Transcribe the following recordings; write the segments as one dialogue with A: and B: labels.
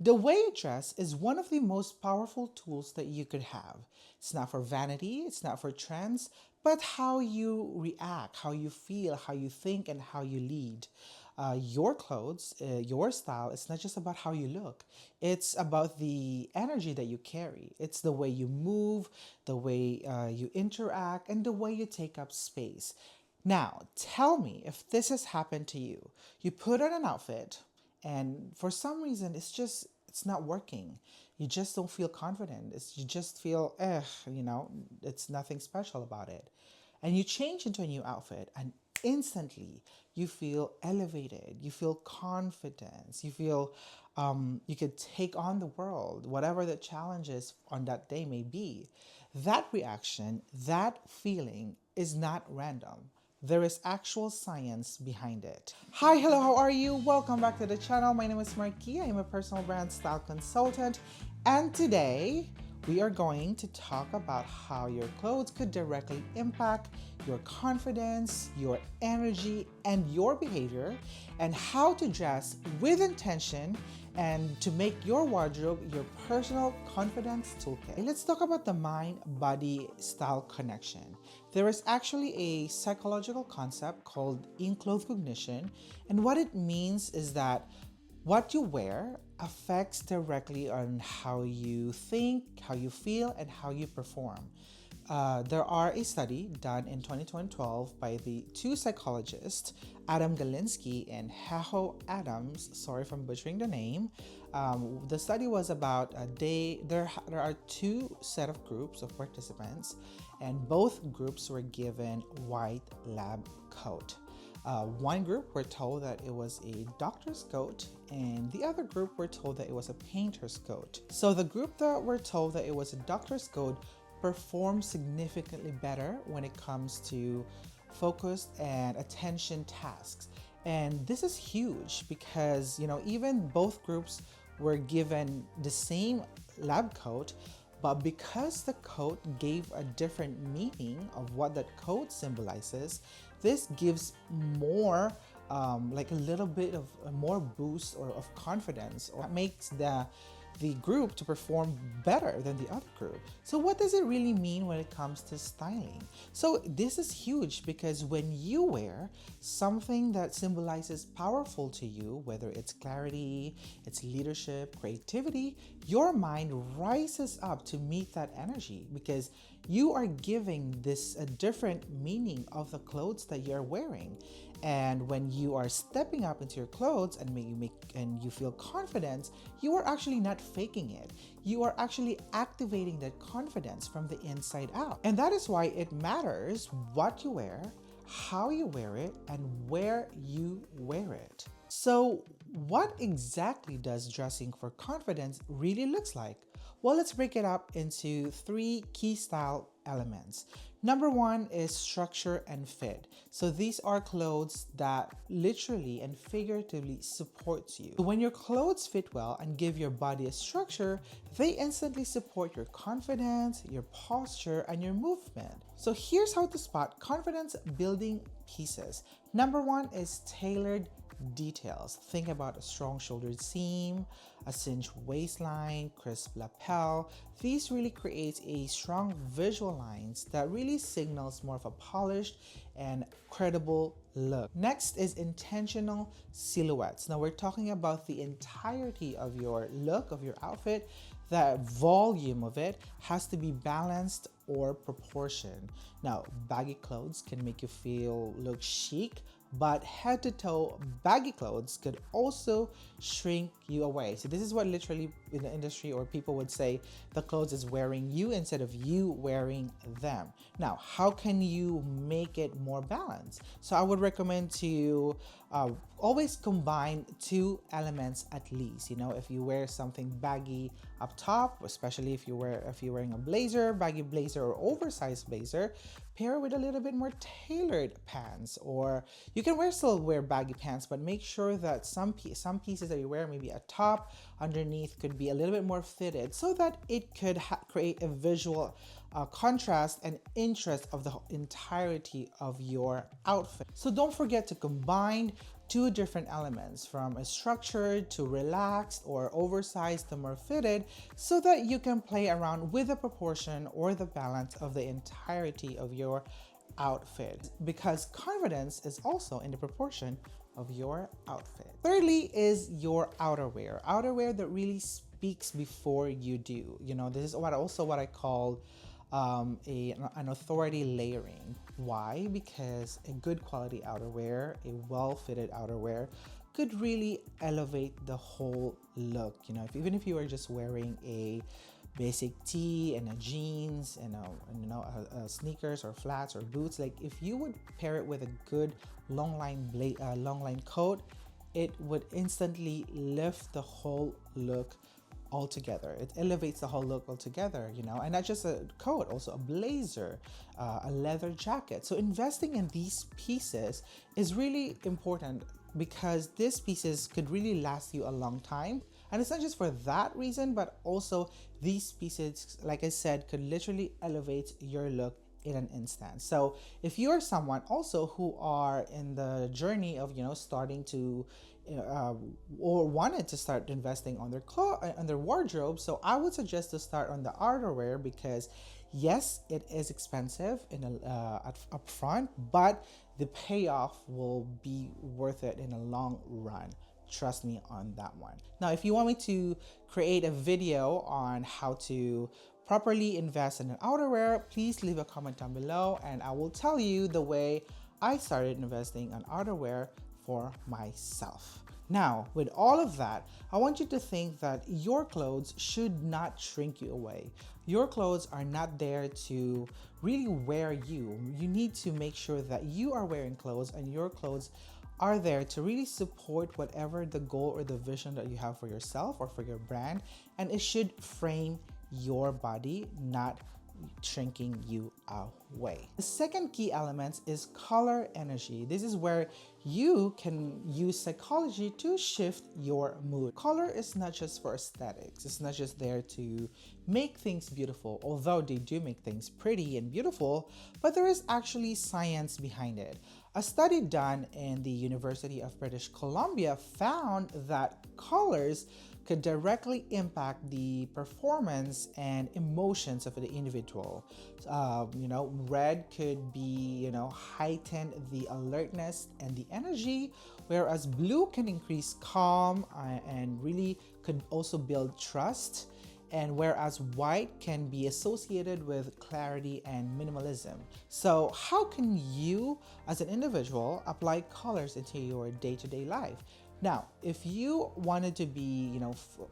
A: The way you dress is one of the most powerful tools that you could have. It's not for vanity, it's not for trends, but how you react, how you feel, how you think, and how you lead. Your clothes, your style, it's not just about how you look. It's about the energy that you carry. It's the way you move, the way you interact, and the way you take up space. Now, tell me if this has happened to you. You put on an outfit, and for some reason it's not working. You just don't feel confident. You just feel it's nothing special about it. And you change into a new outfit, and instantly you feel elevated, you feel confidence, you feel you could take on the world, whatever the challenges on that day may be. That reaction, that feeling is not random. There is actual science behind it. Hi, hello, how are you? Welcome back to the channel. My name is Marquis. I am a personal brand style consultant. And today we are going to talk about how your clothes could directly impact your confidence, your energy, and your behavior, and how to dress with intention and to make your wardrobe your personal confidence toolkit. Let's talk about the mind-body style connection. There is actually a psychological concept called Enclothed Cognition, and what it means is that what you wear affects directly on how you think, how you feel, and how you perform. There are a study done in 2012 by the two psychologists, Adam Galinsky and Haho Adams. Sorry if I'm butchering the name. The study was about a day. There are two set of groups of participants, and both groups were given white lab coat. One group were told that it was a doctor's coat, and the other group were told that it was a painter's coat. So the group that were told that it was a doctor's coat performed significantly better when it comes to focused and attention tasks. And this is huge because, even both groups were given the same lab coat, but because the coat gave a different meaning of what that coat symbolizes, this gives more, like a little bit of a more boost or of confidence, or makes the group to perform better than the other group. So what does it really mean when it comes to styling? So this is huge because when you wear something that symbolizes powerful to you, whether it's clarity, it's leadership, creativity, your mind rises up to meet that energy because you are giving this a different meaning of the clothes that you're wearing. And when you are stepping up into your clothes and you feel confidence, you are actually not faking it. You are actually activating that confidence from the inside out. And that is why it matters what you wear, how you wear it, and where you wear it. So what exactly does dressing for confidence really looks like? Well, let's break it up into three key style elements. Number one is structure and fit. So these are clothes that literally and figuratively supports you. When your clothes fit well and give your body a structure, they instantly support your confidence, your posture, and your movement. So here's how to spot confidence building pieces. Number one is tailored details. Think about a strong shouldered seam, a cinched waistline, crisp lapel. These really create a strong visual lines that really signals more of a polished and credible look. Next is intentional silhouettes. Now we're talking about the entirety of your look, of your outfit. The volume of it has to be balanced or proportioned. Now, baggy clothes can make you look chic, but head to toe baggy clothes could also shrink you away. So this is what literally in the industry or people would say the clothes is wearing you instead of you wearing them. Now, how can you make it more balanced? So I would recommend to always combine two elements at least. If you wear something baggy up top, especially if you're wearing a blazer, baggy blazer or oversized blazer, pair with a little bit more tailored pants. Or you can still wear baggy pants, but make sure that some pieces that you wear, maybe a top underneath, could be a little bit more fitted so that it could create a visual contrast and interest of the entirety of your outfit. So don't forget to combine two different elements, from a structured to relaxed or oversized to more fitted, so that you can play around with the proportion or the balance of the entirety of your outfit, because confidence is also in the proportion of your outfit. Thirdly is your outerwear. Outerwear that really speaks before you do. This is what I call an authority layering. Why? Because a good quality outerwear, a well-fitted outerwear, could really elevate the whole look. Even if you are just wearing a basic tee and a jeans and a sneakers or flats or boots, like if you would pair it with a good long line coat, it would instantly lift the whole look altogether. It elevates the whole look altogether, and not just a coat, also a blazer, a leather jacket. So investing in these pieces is really important, because these pieces could really last you a long time. And it's not just for that reason, but also these pieces, like I said, could literally elevate your look in an instant. So if you are someone also who are in the journey of starting to or wanted to start investing on their wardrobe, so I would suggest to start on the outerwear, because yes, it is expensive up front, but the payoff will be worth it in a long run. Trust me on that one. Now, if you want me to create a video on how to properly invest in an outerwear, please leave a comment down below, and I will tell you the way I started investing on outerwear for myself. Now, with all of that, I want you to think that your clothes should not shrink you away. Your clothes are not there to really wear you. You need to make sure that you are wearing clothes, and your clothes are there to really support whatever the goal or the vision that you have for yourself or for your brand, and it should frame your body, not shrinking you away. The second key element is color energy. This is where you can use psychology to shift your mood. Color is not just for aesthetics. It's not just there to make things beautiful, although they do make things pretty and beautiful, but there is actually science behind it. A study done in the University of British Columbia found that colors could directly impact the performance and emotions of the individual. Red could be, heighten the alertness and the energy, whereas blue can increase calm and really could also build trust. And whereas white can be associated with clarity and minimalism. So how can you as an individual apply colors into your day-to-day life? Now, if you wanted to be,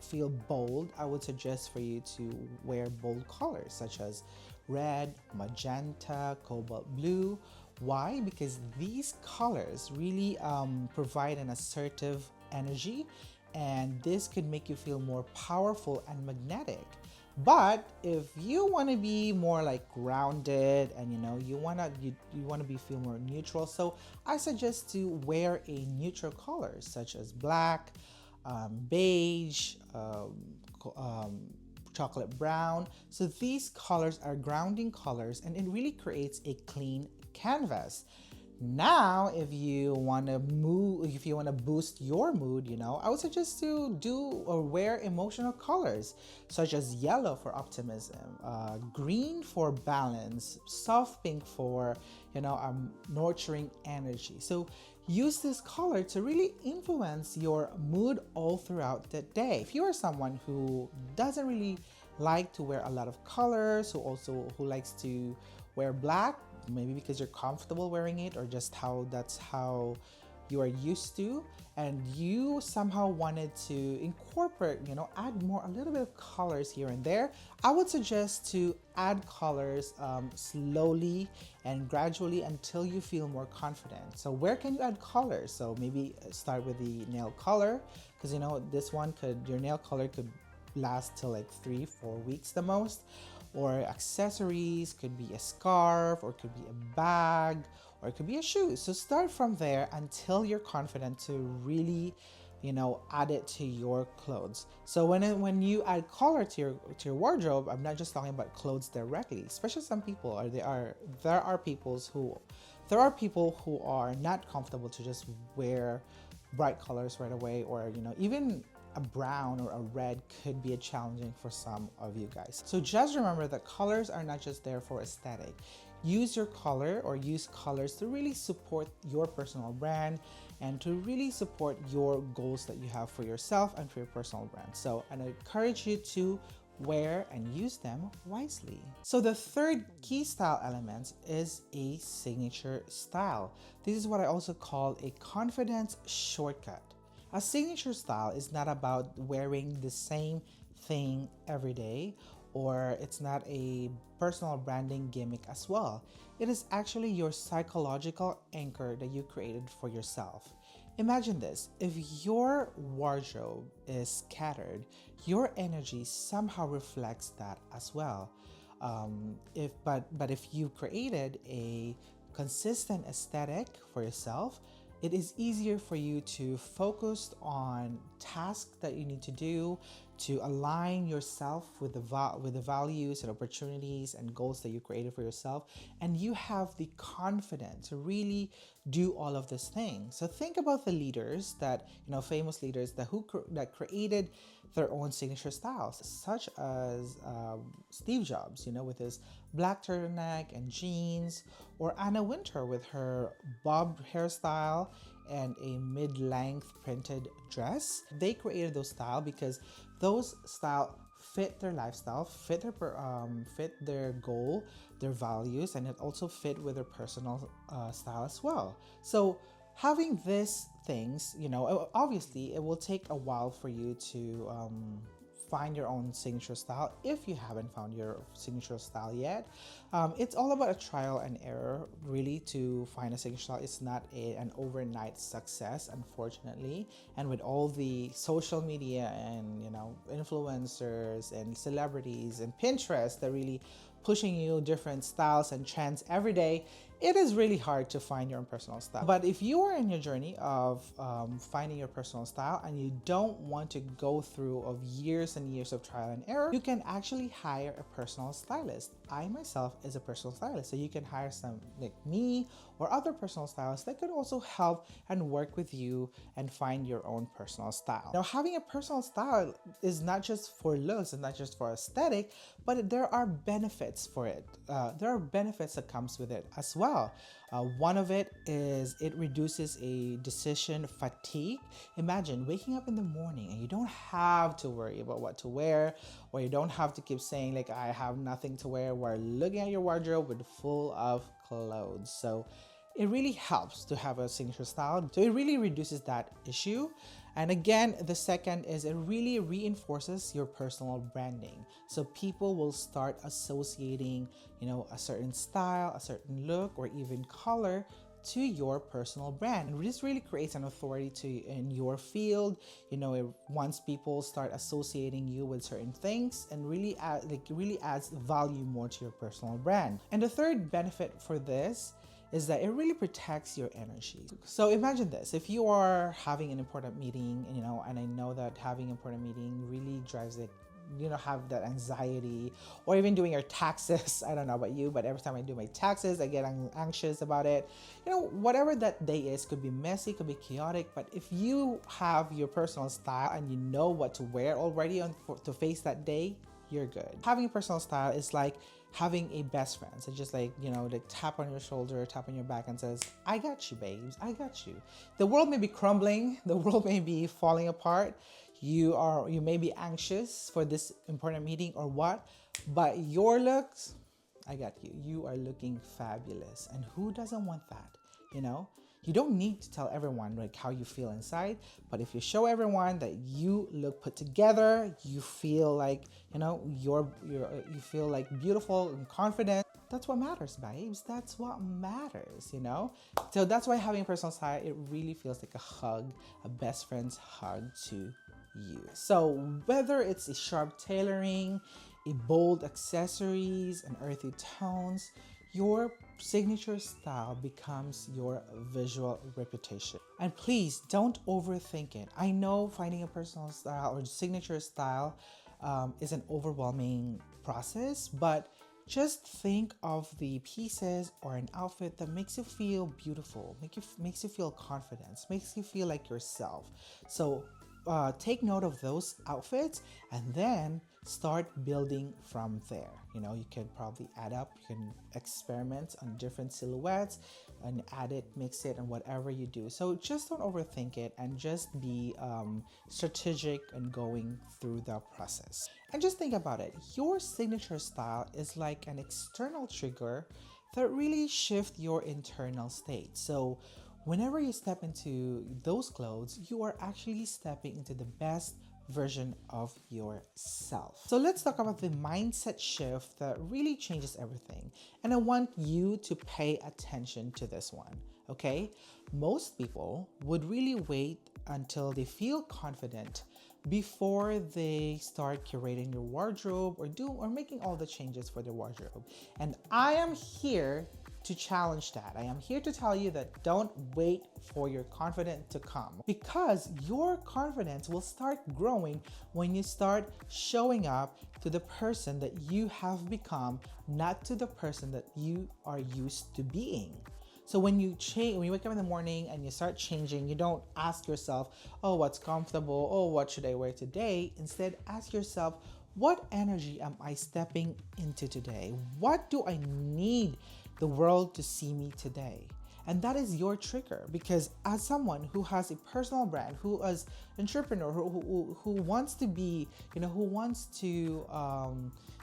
A: feel bold, I would suggest for you to wear bold colors such as red, magenta, cobalt blue. Why? Because these colors really provide an assertive energy, and this could make you feel more powerful and magnetic. But if you want to be more like grounded and you want to feel more neutral, so I suggest to wear a neutral color such as black, beige, chocolate brown. So these colors are grounding colors, and it really creates a clean canvas. Now, if you want to boost your mood, I would suggest to do or wear emotional colors such as yellow for optimism, green for balance, soft pink for, nurturing energy. So use this color to really influence your mood all throughout the day. If you are someone who doesn't really like to wear a lot of colors, who likes to wear black, maybe because you're comfortable wearing it or just that's how you are used to, and you somehow wanted to incorporate, add a little bit of colors here and there, I would suggest to add colors slowly and gradually until you feel more confident. So where can you add colors? So maybe start with the nail color, because your nail color could last till like 3-4 weeks the most. Or accessories, could be a scarf, or could be a bag, or it could be a shoe. So start from there until you're confident to really, add it to your clothes. So when you add color to your wardrobe, I'm not just talking about clothes directly. Especially some people there are people who are not comfortable to just wear bright colors right away, or even a brown or a red could be a challenging for some of you guys. So just remember that colors are not just there for aesthetic. Use your color or use colors to really support your personal brand and to really support your goals that you have for yourself and for your personal brand. So I encourage you to wear and use them wisely. So the third key style element is a signature style. This is what I also call a confidence shortcut. A signature style is not about wearing the same thing every day, or it's not a personal branding gimmick as well. It is actually your psychological anchor that you created for yourself. Imagine this: if your wardrobe is scattered, your energy somehow reflects that as well. But if you created a consistent aesthetic for yourself, it is easier for you to focus on tasks that you need to do, to align yourself with the values and opportunities and goals that you created for yourself, and you have the confidence to really do all of these things. So think about the leaders that, famous leaders that created their own signature styles, such as Steve Jobs, with his black turtleneck and jeans, or Anna Wintour with her bob hairstyle and a mid-length printed dress. They created those style because those style fit their lifestyle, fit their goal, their values, and it also fit with their personal style as well. So having these things, obviously it will take a while for you to find your own signature style if you haven't found your signature style yet. It's all about a trial and error, really, to find a signature style. It's not an overnight success, unfortunately. And with all the social media and influencers and celebrities and Pinterest that really pushing you different styles and trends every day, it is really hard to find your own personal style. But if you are in your journey of finding your personal style and you don't want to go through of years and years of trial and error, you can actually hire a personal stylist. I myself is a personal stylist, so you can hire some like me or other personal stylists that could also help and work with you and find your own personal style. Now, having a personal style is not just for looks and not just for aesthetic, but there are benefits for it. There are benefits that comes with it as well. One of it is it reduces a decision fatigue. Imagine waking up in the morning and you don't have to worry about what to wear, or you don't have to keep saying like, I have nothing to wear, while looking at your wardrobe with full of clothes. So it really helps to have a signature style. So it really reduces that issue. And again, the second is it really reinforces your personal branding. So people will start associating, a certain style, a certain look, or even color to your personal brand. And this really creates an authority in your field. Once people start associating you with certain things, and really adds value more to your personal brand. And the third benefit for this is that it really protects your energy. So imagine this: if you are having an important meeting, and I know that having an important meeting really drives it, have that anxiety, or even doing your taxes. I don't know about you, but every time I do my taxes, I get anxious about it. Whatever that day is, could be messy, could be chaotic, but if you have your personal style and you know what to wear already to face that day, you're good. Having a personal style is like having a best friend. So just like, they tap on your shoulder, tap on your back and says, I got you, babes, I got you. The world may be crumbling, the world may be falling apart. You may be anxious for this important meeting or what, but your looks, I got you. You are looking fabulous. And who doesn't want that? You don't need to tell everyone like how you feel inside, but if you show everyone that you look put together, you feel like, you feel like beautiful and confident, that's what matters, babes. That's what matters, So that's why having a personal style, it really feels like a hug, a best friend's hug to you. So whether it's a sharp tailoring, a bold accessories, and earthy tones, your signature style becomes your visual reputation. And please don't overthink it. I know finding a personal style or signature style is an overwhelming process, but just think of the pieces or an outfit that makes you feel beautiful, makes you feel confident, makes you feel like yourself. So take note of those outfits and then start building from there. You can probably add up, you can experiment on different silhouettes and add it, mix it, and whatever you do. So just don't overthink it and just be strategic and going through the process. And just think about it. Your signature style is like an external trigger that really shifts your internal state. So whenever you step into those clothes, you are actually stepping into the best version of yourself. So let's talk about the mindset shift that really changes everything. And I want you to pay attention to this one, okay? Most people would really wait until they feel confident before they start curating your wardrobe or making all the changes for their wardrobe. And I am here to challenge that. I am here to tell you that don't wait for your confidence to come, because your confidence will start growing when you start showing up to the person that you have become, not to the person that you are used to being. So when you wake up in the morning and you start changing, you don't ask yourself, oh, what's comfortable? Oh, what should I wear today? Instead, ask yourself, what energy am I stepping into today? What do I need the world to see me today? And that is your trigger, because as someone who has a personal brand, who is entrepreneur, who wants to be, who wants to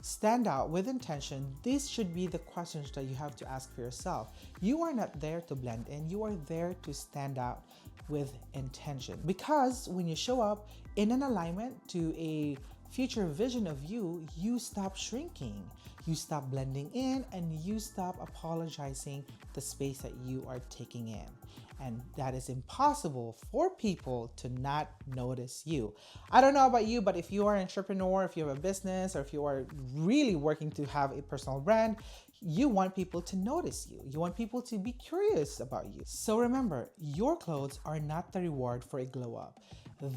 A: stand out with intention, this should be the questions that you have to ask for yourself. You are not there to blend in, you are there to stand out with intention. Because when you show up in an alignment to a future vision of you, you stop shrinking, you stop blending in, and you stop apologizing the space that you are taking in. And that is impossible for people to not notice you. I don't know about you, but if you are an entrepreneur, if you have a business, or if you are really working to have a personal brand, you want people to notice you. You want people to be curious about you. So remember, your clothes are not the reward for a glow up.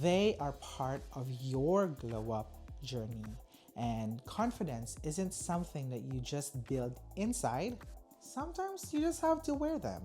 A: They are part of your glow up journey. And confidence isn't something that you just build inside. Sometimes you just have to wear them.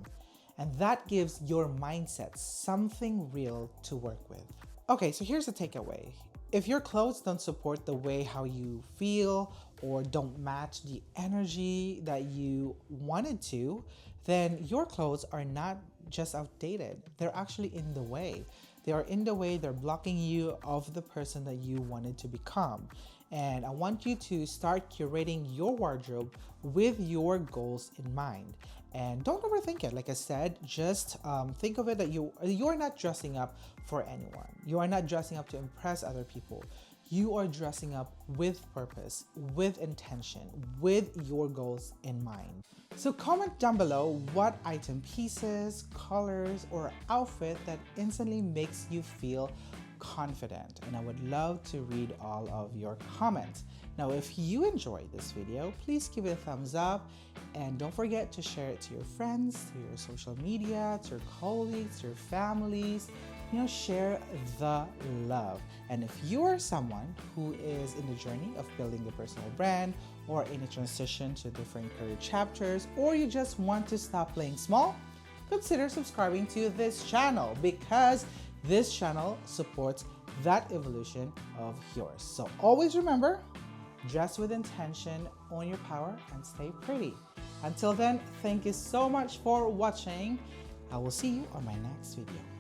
A: And that gives your mindset something real to work with. Okay, so here's the takeaway. If your clothes don't support the way how you feel or don't match the energy that you wanted to, then your clothes are not just outdated. They're actually in the way. They are in the way, they're blocking you of the person that you wanted to become. And I want you to start curating your wardrobe with your goals in mind. And don't overthink it. Like I said, just think of it that you're not dressing up for anyone. You are not dressing up to impress other people. You are dressing up with purpose, with intention, with your goals in mind. So comment down below what item, pieces, colors, or outfit that instantly makes you feel confident, and I would love to read all of your comments. Now, if you enjoyed this video, please give it a thumbs up, and don't forget to share it to your friends, to your social media, to your colleagues, to your families. Share the love. And if you are someone who is in the journey of building a personal brand, or in a transition to different career chapters, or you just want to stop playing small, consider subscribing to this channel, because this channel supports that evolution of yours. So always remember, dress with intention, own your power, and stay pretty. Until then, thank you so much for watching. I will see you on my next video.